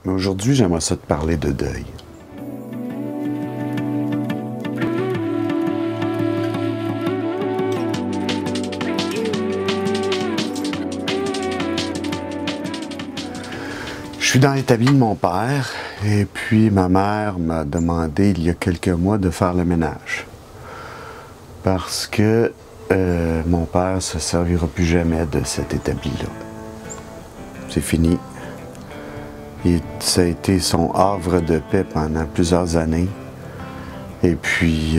Mais aujourd'hui, j'aimerais ça te parler de deuil. Je suis dans l'établi de mon père et puis ma mère m'a demandé il y a quelques mois de faire le ménage. Parce que mon père ne se servira plus jamais de cet établi-là. C'est fini. Ça a été son havre de paix pendant plusieurs années. Et puis,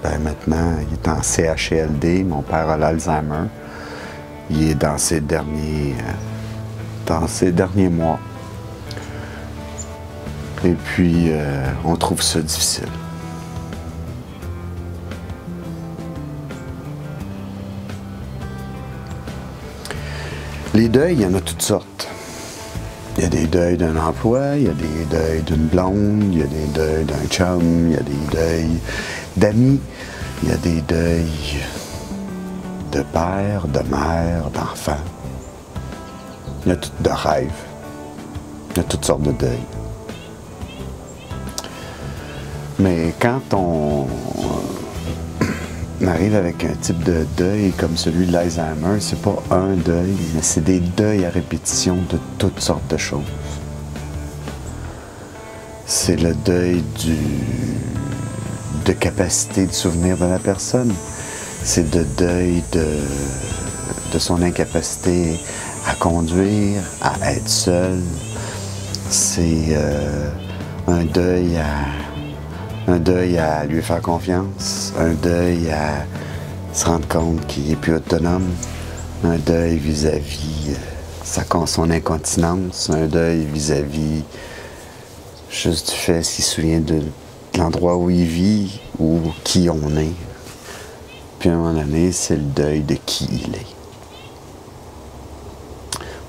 maintenant, il est en CHLD. Mon père a l'Alzheimer. Il est dans ses derniers mois. Et puis, on trouve ça difficile. Les deuils, il y en a toutes sortes. Il y a des deuils d'un emploi, il y a des deuils d'une blonde, il y a des deuils d'un chum, il y a des deuils d'amis, il y a des deuils de père, de mère, d'enfant. Il y a de rêves. Il y a toutes sortes de deuils. Mais quand on arrive avec un type de deuil comme celui de l'Alzheimer, c'est pas un deuil, mais c'est des deuils à répétition de toutes sortes de choses. C'est le deuil de capacité de souvenir de la personne. C'est le deuil de son incapacité à conduire, à être seul. C'est un deuil à lui faire confiance, un deuil à se rendre compte qu'il n'est plus autonome, un deuil vis-à-vis son incontinence, un deuil vis-à-vis juste du fait s'il se souvient de l'endroit où il vit ou qui on est. Puis à un moment donné, c'est le deuil de qui il est.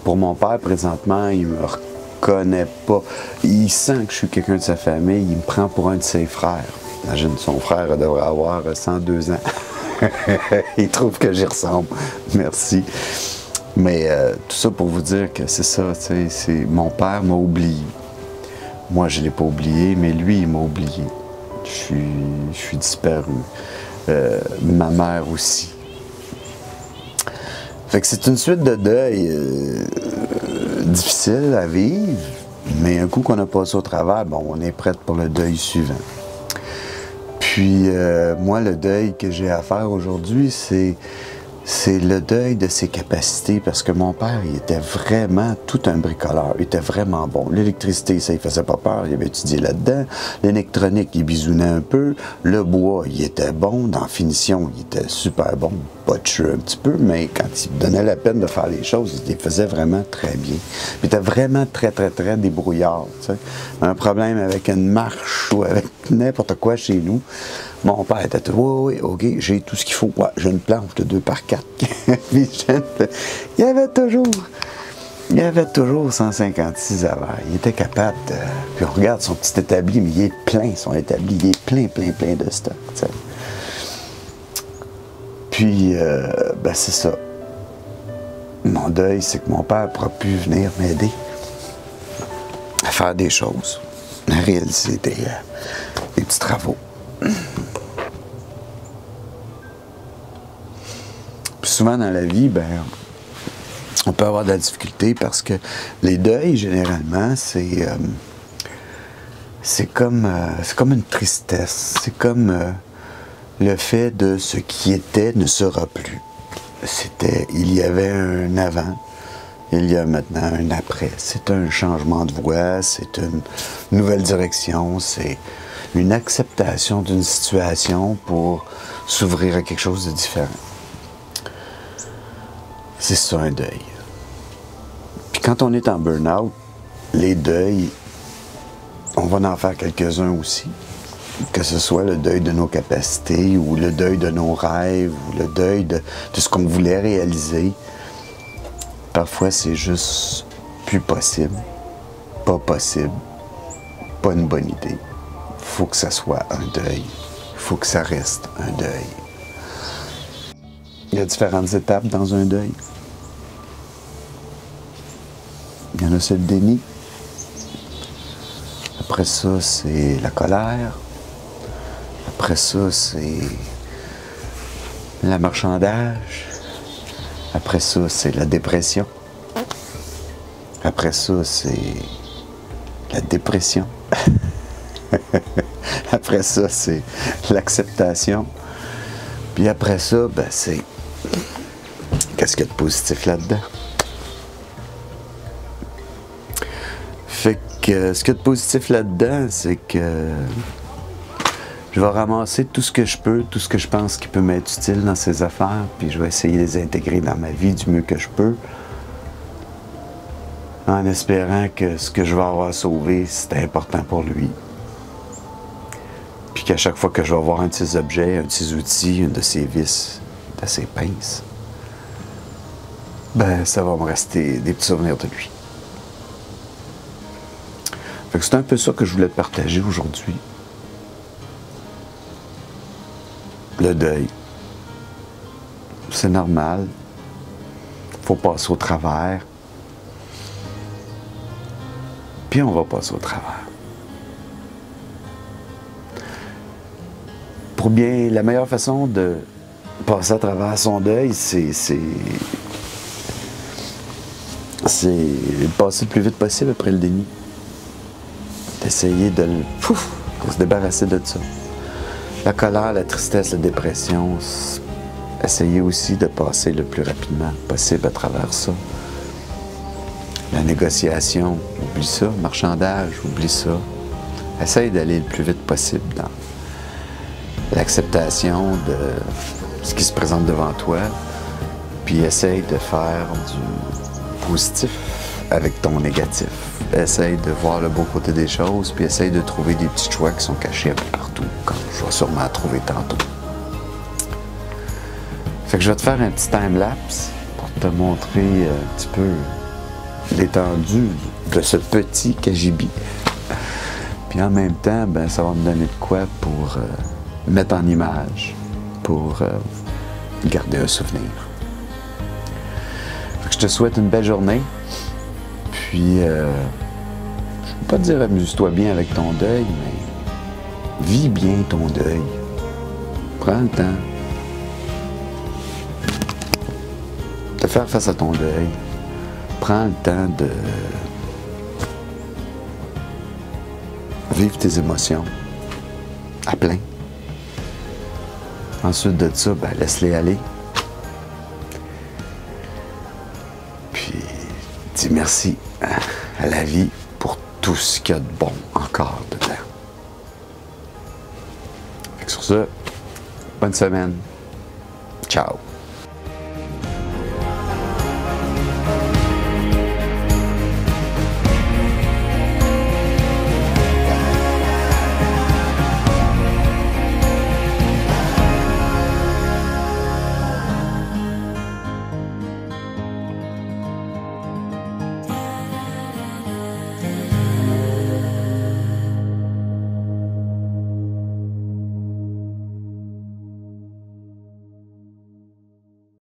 Pour mon père, présentement, il me connaît pas. Il sent que je suis quelqu'un de sa famille. Il me prend pour un de ses frères. Imagine, son frère devrait avoir 102 ans. Il trouve que j'y ressemble. Merci. Mais tout ça pour vous dire que c'est ça. Mon père m'a oublié. Moi, je ne l'ai pas oublié, mais lui, il m'a oublié. Je suis disparu. Ma mère aussi. Fait que c'est une suite de deuil difficile à vivre, mais un coup qu'on a passé au travers, bon, on est prête pour le deuil suivant. Puis, moi, le deuil que j'ai à faire aujourd'hui, c'est le deuil de ses capacités, parce que mon père, il était vraiment tout un bricoleur. Il était vraiment bon. L'électricité, ça, il faisait pas peur. Il avait étudié là-dedans. L'électronique, il bisounait un peu. Le bois, il était bon. Dans la finition, il était super bon. Botcheux un petit peu, mais quand il donnait la peine de faire les choses, il les faisait vraiment très bien. Puis il était vraiment très, très, très débrouillard. T'sais. Un problème avec une marche ou avec n'importe quoi chez nous, mon père était tout, oui, OK, j'ai tout ce qu'il faut. Ouais, j'ai une planche de 2x4. Il y avait toujours 156 avant. Il était capable de... Puis on regarde son petit établi, mais il est plein, son établi. Il est plein, plein, plein de stock. T'sais. Puis, c'est ça. Mon deuil, c'est que mon père ne pourra plus venir m'aider à faire des choses, à réaliser des petits travaux. Puis souvent dans la vie, on peut avoir de la difficulté parce que les deuils, généralement, c'est comme une tristesse. C'est comme le fait de ce qui était ne sera plus. Il y avait un avant, il y a maintenant un après. C'est un changement de voie, c'est une nouvelle direction, c'est une acceptation d'une situation pour s'ouvrir à quelque chose de différent. C'est ça un deuil. Puis quand on est en burn-out, les deuils, on va en faire quelques-uns aussi. Que ce soit le deuil de nos capacités ou le deuil de nos rêves ou le deuil de ce qu'on voulait réaliser. Parfois, c'est juste plus possible, pas une bonne idée. Il faut que ça soit un deuil. Il faut que ça reste un deuil. Il y a différentes étapes dans un deuil. Il y en a ça, c'est le déni. Après ça, c'est la colère. Après ça, c'est la marchandage. Après ça, c'est la dépression. Après ça, c'est la dépression. Après ça, c'est l'acceptation. Puis après ça, ben c'est... Qu'est-ce qu'il y a de positif là-dedans? Fait que ce qu'il y a de positif là-dedans, c'est que je vais ramasser tout ce que je peux, tout ce que je pense qui peut m'être utile dans ces affaires, puis je vais essayer de les intégrer dans ma vie du mieux que je peux, en espérant que ce que je vais avoir sauvé, c'est important pour lui. Puis qu'à chaque fois que je vais avoir un de ses objets, un de ses outils, une de ses vis, de ses pinces, ben ça va me rester des petits souvenirs de lui. Fait que c'est un peu ça que je voulais te partager aujourd'hui. Le deuil. C'est normal. Faut passer au travers. Puis on va passer au travers. Pour bien, la meilleure façon de passer à travers son deuil, c'est passer le plus vite possible après le déni. D'essayer de se débarrasser de ça. La colère, la tristesse, la dépression, essayer aussi de passer le plus rapidement possible à travers ça. La négociation, oublie ça. Marchandage, oublie ça. Essaye d'aller le plus vite possible dans l'acceptation de ce qui se présente devant toi, puis essaye de faire du positif avec ton négatif. Essaye de voir le beau côté des choses, puis essaye de trouver des petits choix qui sont cachés un peu partout, comme je vais sûrement trouver tantôt. Fait que je vais te faire un petit time-lapse pour te montrer un petit peu l'étendue de ce petit cagibi. Puis en même temps, ben, ça va me donner de quoi pour mettre en image, pour garder un souvenir. Fait que je te souhaite une belle journée. Puis, je ne veux pas te dire amuse-toi bien avec ton deuil, mais vis bien ton deuil. Prends le temps de faire face à ton deuil. Prends le temps de vivre tes émotions à plein. Ensuite de ça, ben, laisse-les aller. Puis, dis merci à la vie pour tout ce qu'il y a de bon encore dedans. Fait que sur ça, bonne semaine. Ciao.